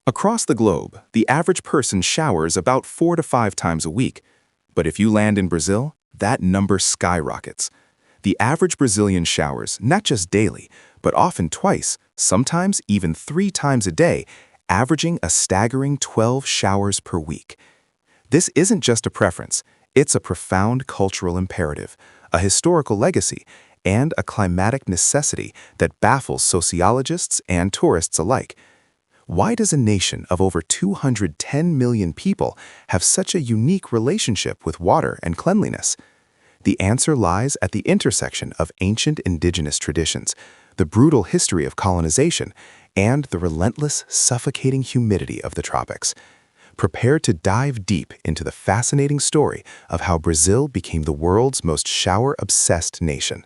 Across the globe, the average person showers about 4 to 5 times a week. But if you land in Brazil, that number skyrockets. The average Brazilian showers not just daily, but often twice, sometimes even 3 times a day, averaging a staggering 12 showers per week. This isn't just a preference, it's a profound cultural imperative, a historical legacy, and a climatic necessity that baffles sociologists and tourists alike. Why does a nation of over 210 million people have such a unique relationship with water and cleanliness? The answer lies at the intersection of ancient indigenous traditions, the brutal history of colonization, and the relentless, suffocating humidity of the tropics. Prepare to dive deep into the fascinating story of how Brazil became the world's most shower-obsessed nation.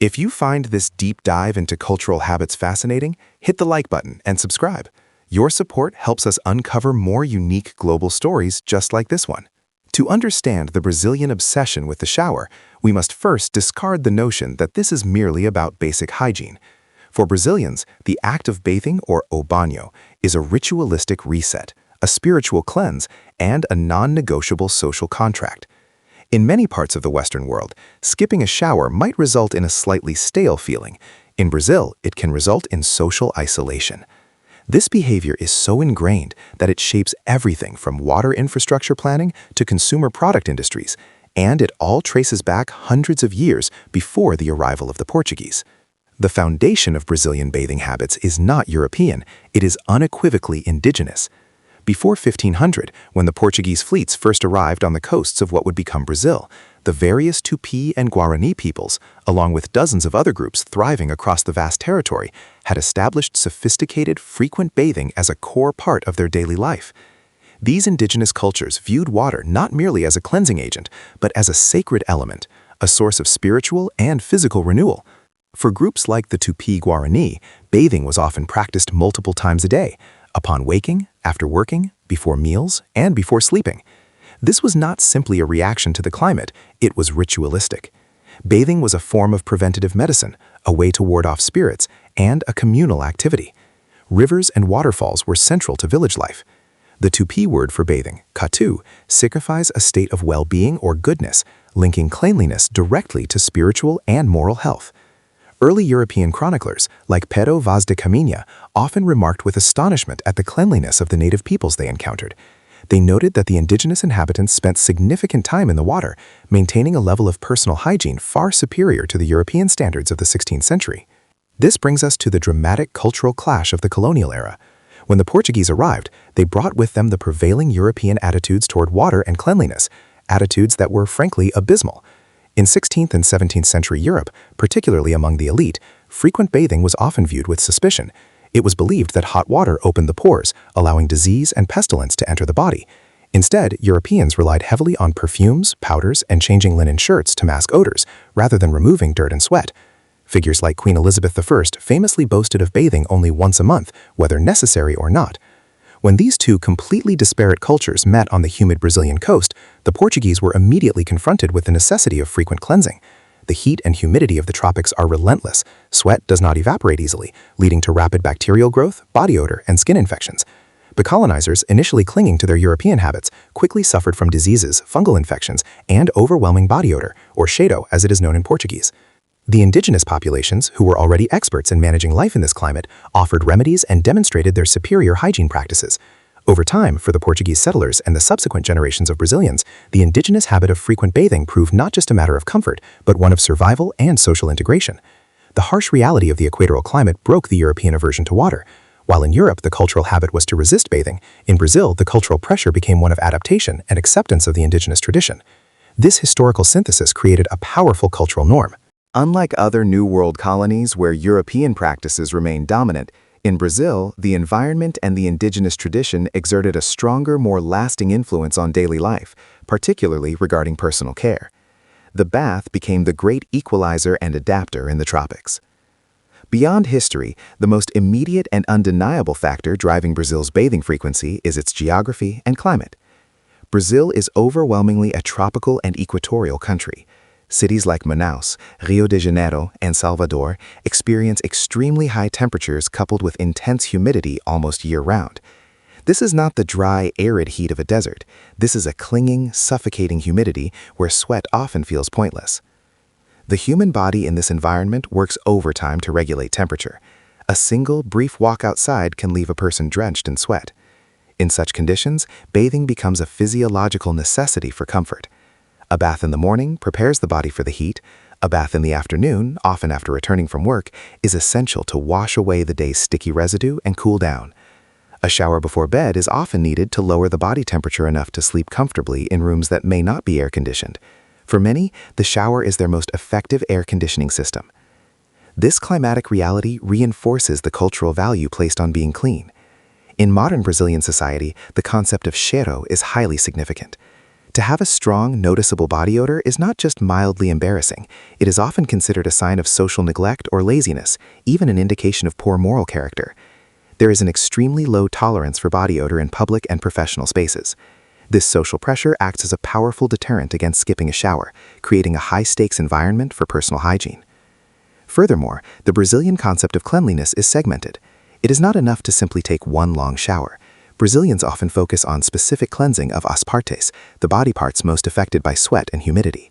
If you find this deep dive into cultural habits fascinating, hit the like button and subscribe. Your support helps us uncover more unique global stories just like this one. To understand the Brazilian obsession with the shower, we must first discard the notion that this is merely about basic hygiene. For Brazilians, the act of bathing, or o banho, is a ritualistic reset, a spiritual cleanse, and a non-negotiable social contract. In many parts of the Western world, skipping a shower might result in a slightly stale feeling. In Brazil, it can result in social isolation. This behavior is so ingrained that it shapes everything from water infrastructure planning to consumer product industries, and it all traces back hundreds of years before the arrival of the Portuguese. The foundation of Brazilian bathing habits is not European, it is unequivocally indigenous. Before 1500, when the Portuguese fleets first arrived on the coasts of what would become Brazil, the various Tupi and Guarani peoples, along with dozens of other groups thriving across the vast territory, had established sophisticated, frequent bathing as a core part of their daily life. These indigenous cultures viewed water not merely as a cleansing agent, but as a sacred element, a source of spiritual and physical renewal. For groups like the Tupi Guarani, bathing was often practiced multiple times a day, upon waking, after working, before meals, and before sleeping. This was not simply a reaction to the climate, it was ritualistic. Bathing was a form of preventative medicine, a way to ward off spirits, and a communal activity. Rivers and waterfalls were central to village life. The Tupi word for bathing, katu, signifies a state of well-being or goodness, linking cleanliness directly to spiritual and moral health. Early European chroniclers, like Pero Vaz de Caminha, often remarked with astonishment at the cleanliness of the native peoples they encountered. They noted that the indigenous inhabitants spent significant time in the water, maintaining a level of personal hygiene far superior to the European standards of the 16th century. This brings us to the dramatic cultural clash of the colonial era. When the Portuguese arrived, they brought with them the prevailing European attitudes toward water and cleanliness, attitudes that were frankly abysmal. In 16th and 17th century Europe, particularly among the elite, frequent bathing was often viewed with suspicion. It was believed that hot water opened the pores, allowing disease and pestilence to enter the body. Instead, Europeans relied heavily on perfumes, powders, and changing linen shirts to mask odors, rather than removing dirt and sweat. Figures like Queen Elizabeth I famously boasted of bathing only once a month, whether necessary or not. When these two completely disparate cultures met on the humid Brazilian coast, the Portuguese were immediately confronted with the necessity of frequent cleansing. The heat and humidity of the tropics are relentless. Sweat does not evaporate easily, leading to rapid bacterial growth, body odor, and skin infections. The colonizers, initially clinging to their European habits, quickly suffered from diseases, fungal infections, and overwhelming body odor, or cheiro as it is known in Portuguese. The indigenous populations, who were already experts in managing life in this climate, offered remedies and demonstrated their superior hygiene practices. Over time, for the Portuguese settlers and the subsequent generations of Brazilians, the indigenous habit of frequent bathing proved not just a matter of comfort, but one of survival and social integration. The harsh reality of the equatorial climate broke the European aversion to water. While in Europe the cultural habit was to resist bathing, in Brazil the cultural pressure became one of adaptation and acceptance of the indigenous tradition. This historical synthesis created a powerful cultural norm. Unlike other New World colonies where European practices remained dominant, in Brazil, the environment and the indigenous tradition exerted a stronger, more lasting influence on daily life, particularly regarding personal care. The bath became the great equalizer and adapter in the tropics. Beyond history, the most immediate and undeniable factor driving Brazil's bathing frequency is its geography and climate. Brazil is overwhelmingly a tropical and equatorial country. Cities like Manaus, Rio de Janeiro, and Salvador experience extremely high temperatures coupled with intense humidity almost year-round. This is not the dry, arid heat of a desert. This is a clinging, suffocating humidity where sweat often feels pointless. The human body in this environment works overtime to regulate temperature. A single, brief walk outside can leave a person drenched in sweat. In such conditions, bathing becomes a physiological necessity for comfort. A bath in the morning prepares the body for the heat. A bath in the afternoon, often after returning from work, is essential to wash away the day's sticky residue and cool down. A shower before bed is often needed to lower the body temperature enough to sleep comfortably in rooms that may not be air-conditioned. For many, the shower is their most effective air conditioning system. This climatic reality reinforces the cultural value placed on being clean. In modern Brazilian society, the concept of cheiro is highly significant. To have a strong, noticeable body odor is not just mildly embarrassing. It is often considered a sign of social neglect or laziness, even an indication of poor moral character. There is an extremely low tolerance for body odor in public and professional spaces. This social pressure acts as a powerful deterrent against skipping a shower, creating a high-stakes environment for personal hygiene. Furthermore, the Brazilian concept of cleanliness is segmented. It is not enough to simply take one long shower. Brazilians often focus on specific cleansing of as partes, the body parts most affected by sweat and humidity.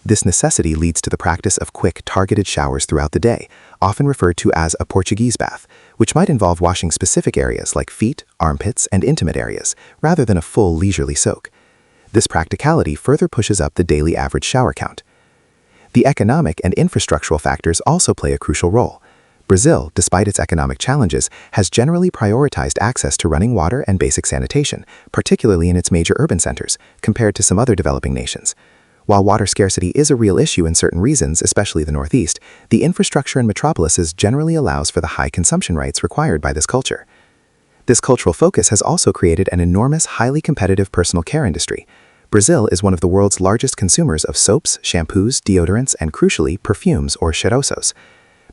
This necessity leads to the practice of quick, targeted showers throughout the day, often referred to as a Portuguese bath, which might involve washing specific areas like feet, armpits, and intimate areas, rather than a full leisurely soak. This practicality further pushes up the daily average shower count. The economic and infrastructural factors also play a crucial role. Brazil, despite its economic challenges, has generally prioritized access to running water and basic sanitation, particularly in its major urban centers, compared to some other developing nations. While water scarcity is a real issue in certain regions, especially the Northeast, the infrastructure in metropolises generally allows for the high consumption rates required by this culture. This cultural focus has also created an enormous, highly competitive personal care industry. Brazil is one of the world's largest consumers of soaps, shampoos, deodorants, and crucially, perfumes or cheirosos.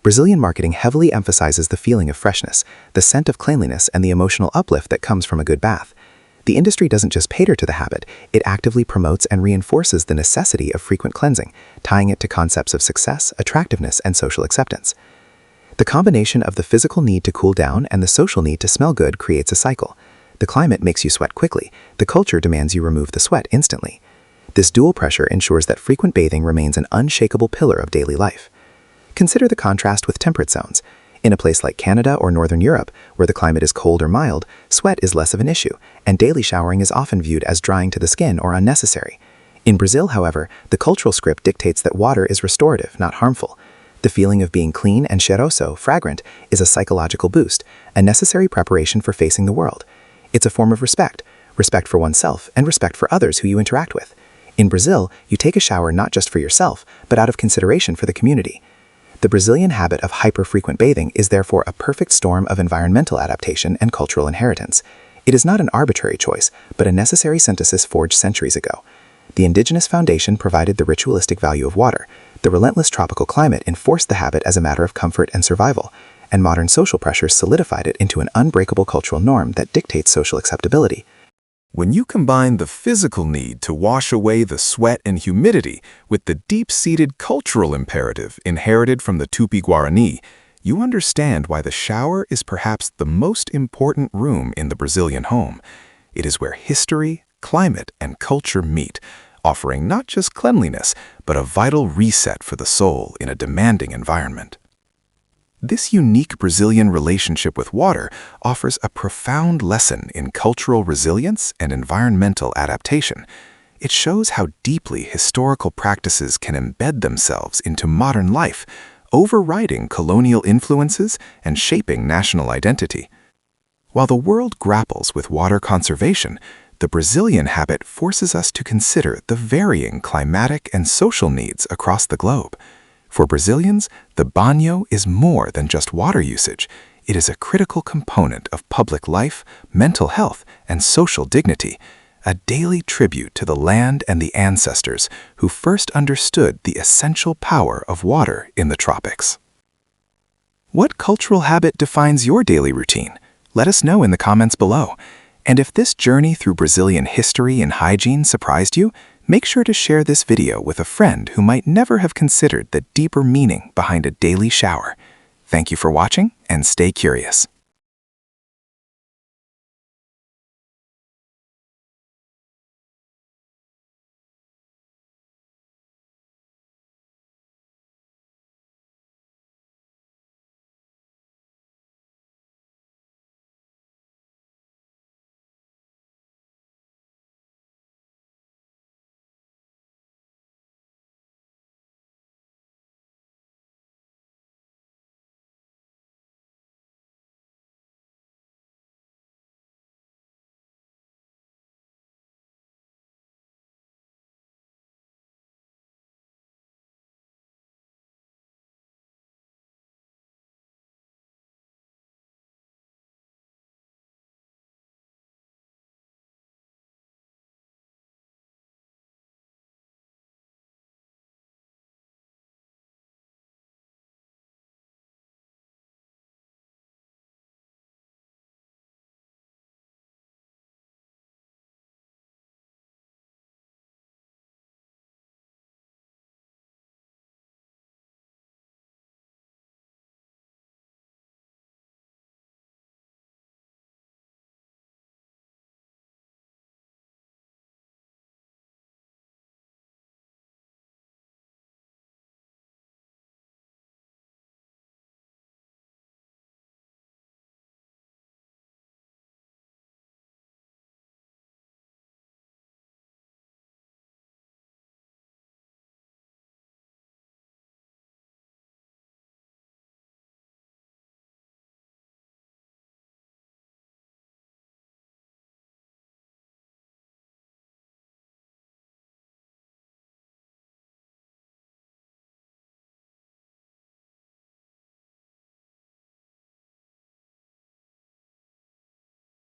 Brazilian marketing heavily emphasizes the feeling of freshness, the scent of cleanliness, and the emotional uplift that comes from a good bath. The industry doesn't just cater to the habit, it actively promotes and reinforces the necessity of frequent cleansing, tying it to concepts of success, attractiveness, and social acceptance. The combination of the physical need to cool down and the social need to smell good creates a cycle. The climate makes you sweat quickly, the culture demands you remove the sweat instantly. This dual pressure ensures that frequent bathing remains an unshakable pillar of daily life. Consider the contrast with temperate zones. In a place like Canada or Northern Europe, where the climate is cold or mild, sweat is less of an issue, and daily showering is often viewed as drying to the skin or unnecessary. In Brazil, however, the cultural script dictates that water is restorative, not harmful. The feeling of being clean and cheiroso, fragrant, is a psychological boost, a necessary preparation for facing the world. It's a form of respect for oneself and respect for others who you interact with. In Brazil, you take a shower not just for yourself, but out of consideration for the community. The Brazilian habit of hyper-frequent bathing is therefore a perfect storm of environmental adaptation and cultural inheritance. It is not an arbitrary choice, but a necessary synthesis forged centuries ago. The indigenous foundation provided the ritualistic value of water. The relentless tropical climate enforced the habit as a matter of comfort and survival, and modern social pressures solidified it into an unbreakable cultural norm that dictates social acceptability. When you combine the physical need to wash away the sweat and humidity with the deep-seated cultural imperative inherited from the Tupi-Guarani, you understand why the shower is perhaps the most important room in the Brazilian home. It is where history, climate, and culture meet, offering not just cleanliness, but a vital reset for the soul in a demanding environment. This unique Brazilian relationship with water offers a profound lesson in cultural resilience and environmental adaptation. It shows how deeply historical practices can embed themselves into modern life, overriding colonial influences and shaping national identity. While the world grapples with water conservation, the Brazilian habit forces us to consider the varying climatic and social needs across the globe. For Brazilians, the banho is more than just water usage. It is a critical component of public life, mental health, and social dignity, a daily tribute to the land and the ancestors who first understood the essential power of water in the tropics. What cultural habit defines your daily routine? Let us know in the comments below. And if this journey through Brazilian history and hygiene surprised you, make sure to share this video with a friend who might never have considered the deeper meaning behind a daily shower. Thank you for watching, and stay curious.